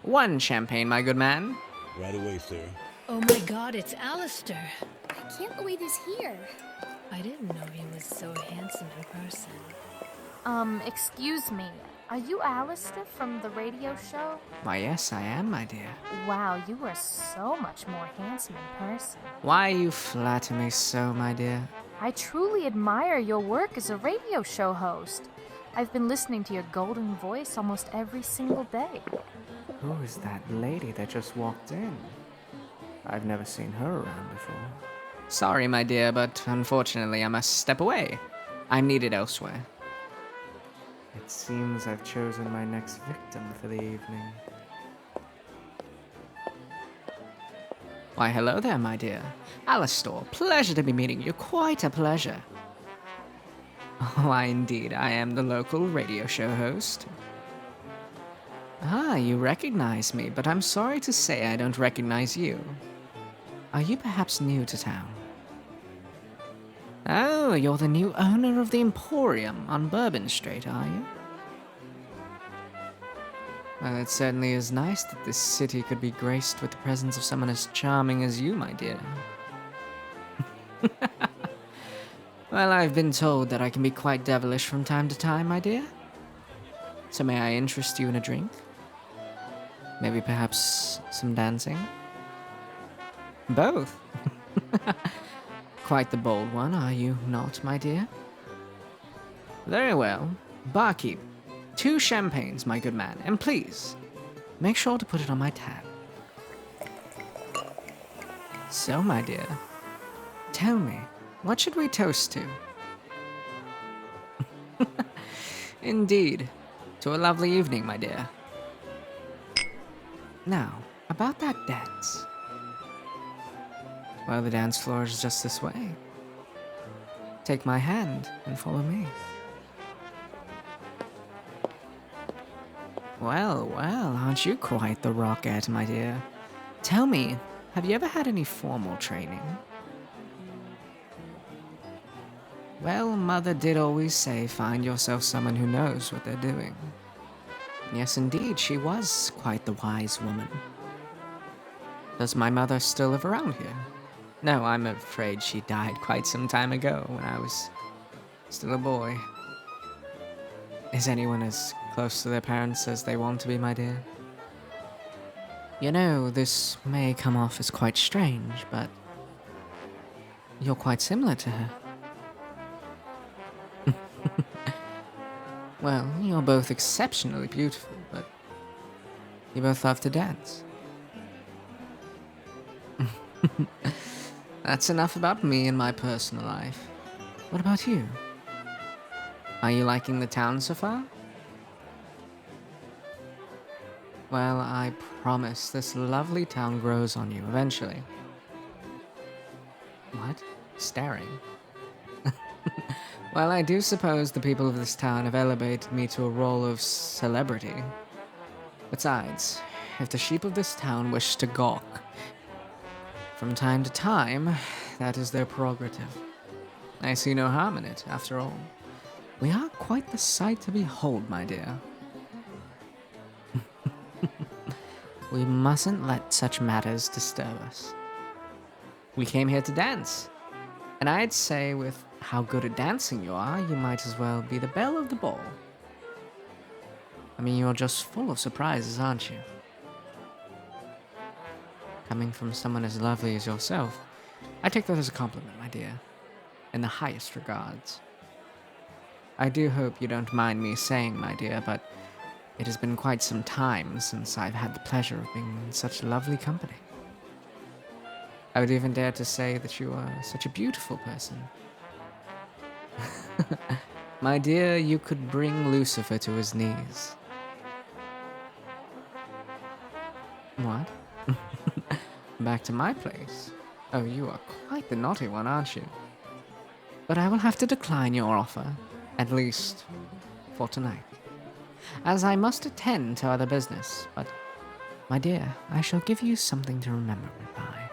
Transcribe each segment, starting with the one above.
One champagne, my good man. Right away, sir. Oh my god, it's Alastor. I can't believe he's here. I didn't know he was so handsome in person. Excuse me. Are you Alastor from the radio show? Why, yes, I am, my dear. Wow, you are so much more handsome in person. Why you flatter me so, my dear? I truly admire your work as a radio show host. I've been listening to your golden voice almost every single day. Who is that lady that just walked in? I've never seen her around before. Sorry, my dear, but unfortunately I must step away. I'm needed elsewhere. It seems I've chosen my next victim for the evening. Why, hello there, my dear. Alastor, pleasure to be meeting you. Quite a pleasure. Why, indeed, I am the local radio show host. Ah, you recognize me, but I'm sorry to say I don't recognize you. Are you perhaps new to town? Oh, you're the new owner of the Emporium on Bourbon Street, are you? Well, it certainly is nice that this city could be graced with the presence of someone as charming as you, my dear. Well, I've been told that I can be quite devilish from time to time, my dear. So may I interest you in a drink? Maybe perhaps some dancing? Both? Quite the bold one, are you not, my dear? Very well. Barkeep, 2 champagnes, my good man, and please, make sure to put it on my tab. So, my dear, tell me, what should we toast to? Indeed, to a lovely evening, my dear. Now, about that dance. Well, the dance floor is just this way. Take my hand and follow me. Well, well, aren't you quite the rocket, my dear? Tell me, have you ever had any formal training? Well, Mother did always say find yourself someone who knows what they're doing. Yes, indeed, she was quite the wise woman. Does my mother still live around here? No, I'm afraid she died quite some time ago when I was still a boy. Is anyone as close to their parents as they want to be, my dear? You know, this may come off as quite strange, but you're quite similar to her. Well, you're both exceptionally beautiful, but you both love to dance. That's enough about me and my personal life. What about you? Are you liking the town so far? Well, I promise this lovely town grows on you eventually. What? Staring? Well, I do suppose the people of this town have elevated me to a role of celebrity. Besides, if the sheep of this town wish to gawk from time to time, that is their prerogative. I see no harm in it, after all. We are quite the sight to behold, my dear. We mustn't let such matters disturb us. We came here to dance, and I'd say with how good at dancing you are, you might as well be the belle of the ball. I mean, you're just full of surprises, aren't you? Coming from someone as lovely as yourself, I take that as a compliment, my dear, in the highest regards. I do hope you don't mind me saying, my dear, but it has been quite some time since I've had the pleasure of being in such lovely company. I would even dare to say that you are such a beautiful person. My dear, you could bring Lucifer to his knees. What? Back to my place? Oh, you are quite the naughty one, aren't you? But I will have to decline your offer, at least for tonight, as I must attend to other business. But, my dear, I shall give you something to remember me by.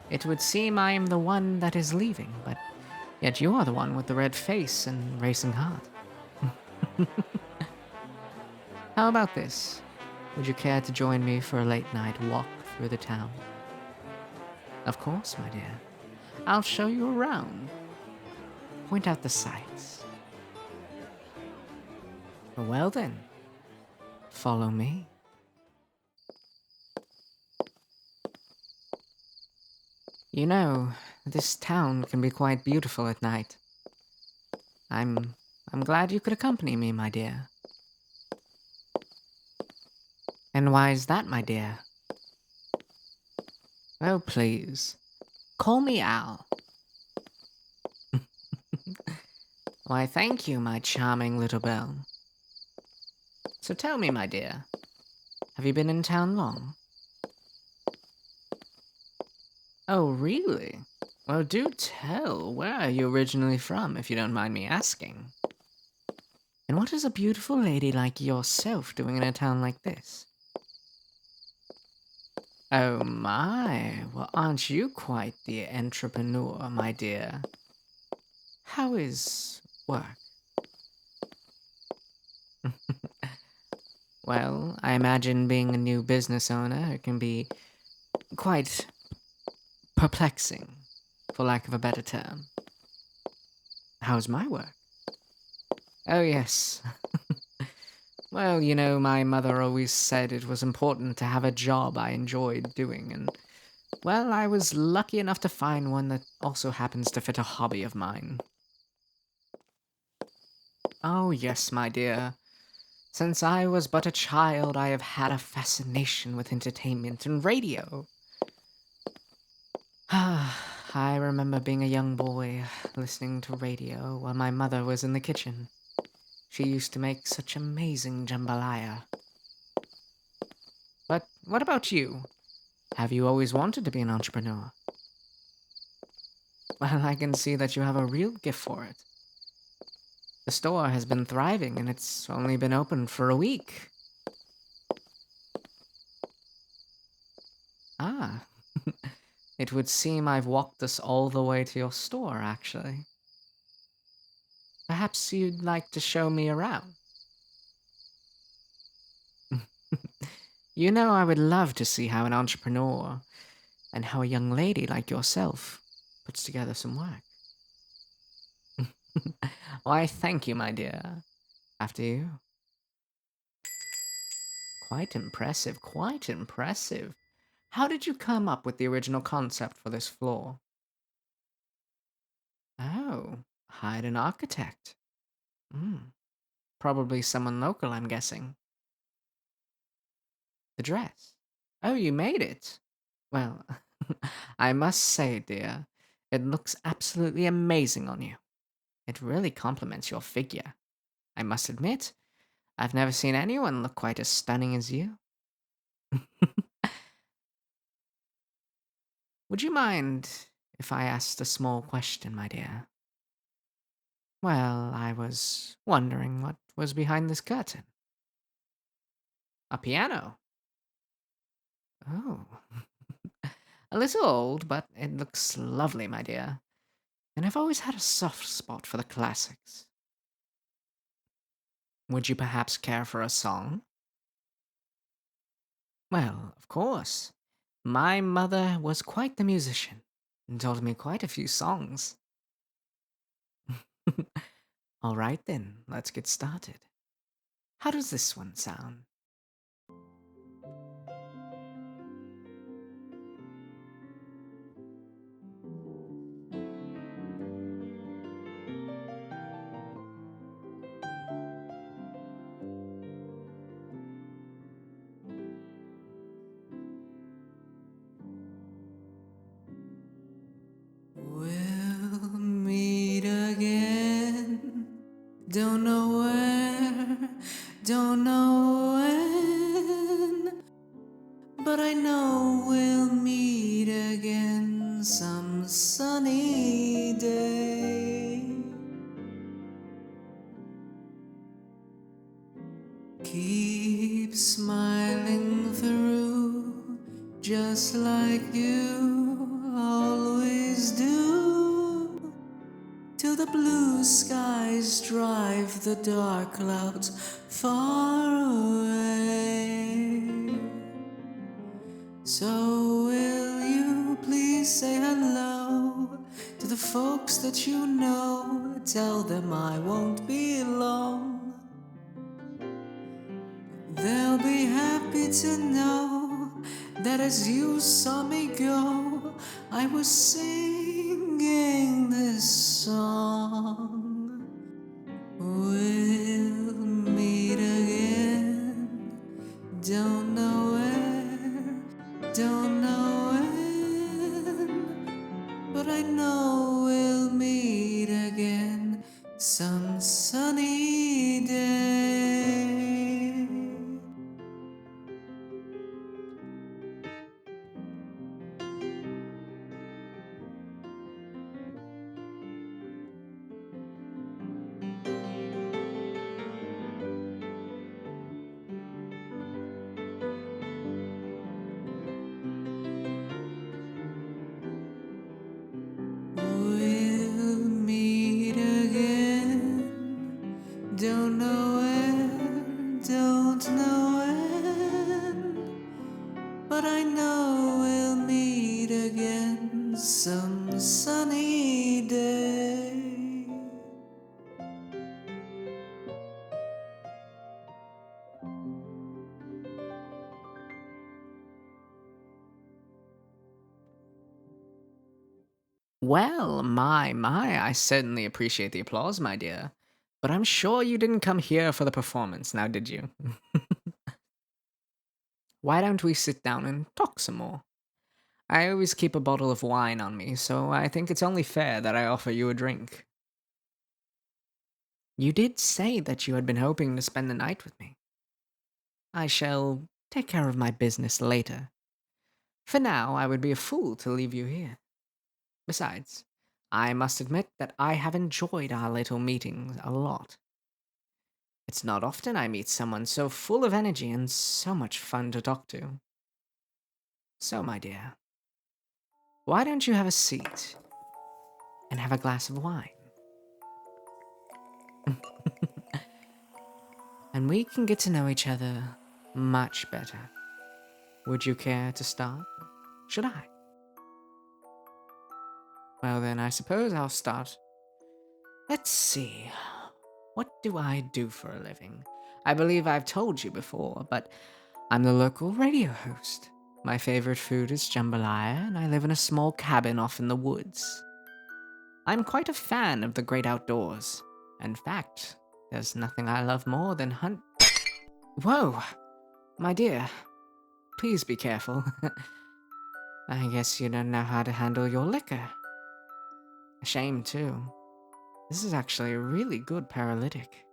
It would seem I am the one that is leaving, but yet you are the one with the red face and racing heart. How about this? Would you care to join me for a late night walk through the town? Of course, my dear. I'll show you around. Point out the sights. Well then, follow me. You know, this town can be quite beautiful at night. I'm glad you could accompany me, my dear. And why is that, my dear? Oh, please. Call me Al. Why, thank you, my charming little belle. So tell me, my dear, have you been in town long? Oh, really? Well, do tell, where are you originally from, if you don't mind me asking? And what is a beautiful lady like yourself doing in a town like this? Oh my, well aren't you quite the entrepreneur, my dear? How is work? Well, I imagine being a new business owner can be quite perplexing, for lack of a better term. How's my work? Oh yes. Well, you know, my mother always said it was important to have a job I enjoyed doing, and, well, I was lucky enough to find one that also happens to fit a hobby of mine. Oh, yes, my dear. Since I was but a child, I have had a fascination with entertainment and radio. I remember being a young boy, listening to radio while my mother was in the kitchen. She used to make such amazing jambalaya. But what about you? Have you always wanted to be an entrepreneur? Well, I can see that you have a real gift for it. The store has been thriving and it's only been open for a week. Ah, it would seem I've walked us all the way to your store, actually. Perhaps you'd like to show me around? You know, I would love to see how an entrepreneur and how a young lady like yourself puts together some work. Why, thank you, my dear. After you. Quite impressive, quite impressive. How did you come up with the original concept for this floor? Oh, hired an architect. Hmm. Probably someone local, I'm guessing. The dress. Oh, you made it. Well, I must say, dear, it looks absolutely amazing on you. It really complements your figure. I must admit, I've never seen anyone look quite as stunning as you. Would you mind if I asked a small question, my dear? Well, I was wondering what was behind this curtain. A piano. Oh. A little old, but it looks lovely, my dear. And I've always had a soft spot for the classics. Would you perhaps care for a song? Well, of course. My mother was quite the musician and taught me quite a few songs. All right then, let's get started. How does this one sound? We'll meet again. Don't know where, don't know when, but I know we'll meet again some sunny day. Keep smiling through, just like you always do, till the blue skies always drive the dark clouds far away. So will you please say hello to the folks that you know? Tell them I won't be long. They'll be happy to know that as you saw me go, I was singing this song. We'll meet again, don't know where, don't know when, but I know we'll meet again some sunny day. We'll meet again. Don't know where, don't know when, but I know we'll meet again some sunny day. Well, my, I certainly appreciate the applause, my dear. But I'm sure you didn't come here for the performance, now did you? Why don't we sit down and talk some more? I always keep a bottle of wine on me, so I think it's only fair that I offer you a drink. You did say that you had been hoping to spend the night with me. I shall take care of my business later. For now, I would be a fool to leave you here. Besides, I must admit that I have enjoyed our little meetings a lot. It's not often I meet someone so full of energy and so much fun to talk to. So, my dear, why don't you have a seat and have a glass of wine? And we can get to know each other much better. Would you care to start? Should I? Well then, I suppose I'll start. Let's see. What do I do for a living? I believe I've told you before, but I'm the local radio host. My favorite food is jambalaya, and I live in a small cabin off in the woods. I'm quite a fan of the great outdoors. In fact, there's nothing I love more than hunt. Whoa! My dear, please be careful. I guess you don't know how to handle your liquor. A shame, too. This is actually a really good paralytic.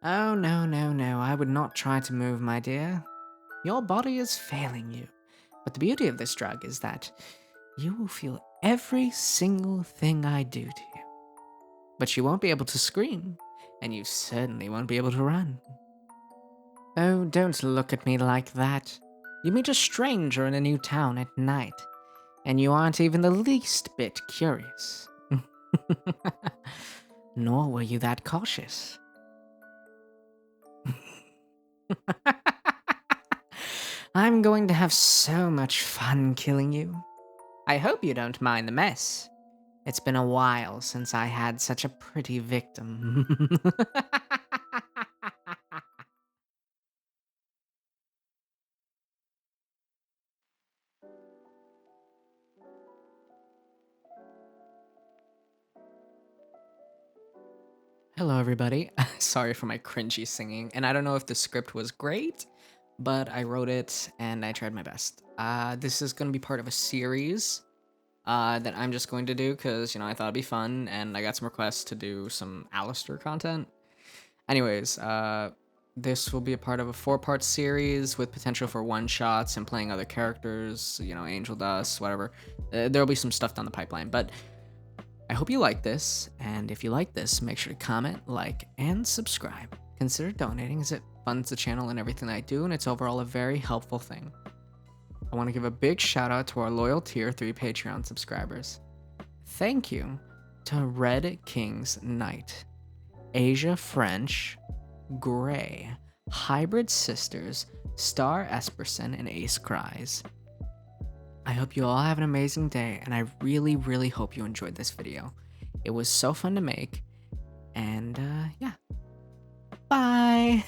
Oh, no, I would not try to move, my dear. Your body is failing you. But the beauty of this drug is that you will feel every single thing I do to you. But you won't be able to scream, and you certainly won't be able to run. Oh, don't look at me like that. You meet a stranger in a new town at night, and you aren't even the least bit curious. Nor were you that cautious. I'm going to have so much fun killing you. I hope you don't mind the mess. It's been a while since I had such a pretty victim. Hello, everybody. Sorry for my cringy singing, and I don't know if the script was great, but I wrote it and I tried my best. This is going to be part of a series that I'm just going to do because, I thought it'd be fun, and I got some requests to do some Alastor content. Anyways, this will be a part of a 4-part series with potential for one-shots and playing other characters, Angel Dust, whatever. There'll be some stuff down the pipeline, but I hope you like this, and if you like this, make sure to comment, like, and subscribe. Consider donating as it funds the channel and everything I do, and it's overall a very helpful thing. I want to give a big shout out to our loyal Tier 3 Patreon subscribers. Thank you to Red King's Knight, Asia French, Gray, Hybrid Sisters, Star Espersen, and ace.cries. I hope you all have an amazing day, and I really, really hope you enjoyed this video. It was so fun to make, and yeah. Bye!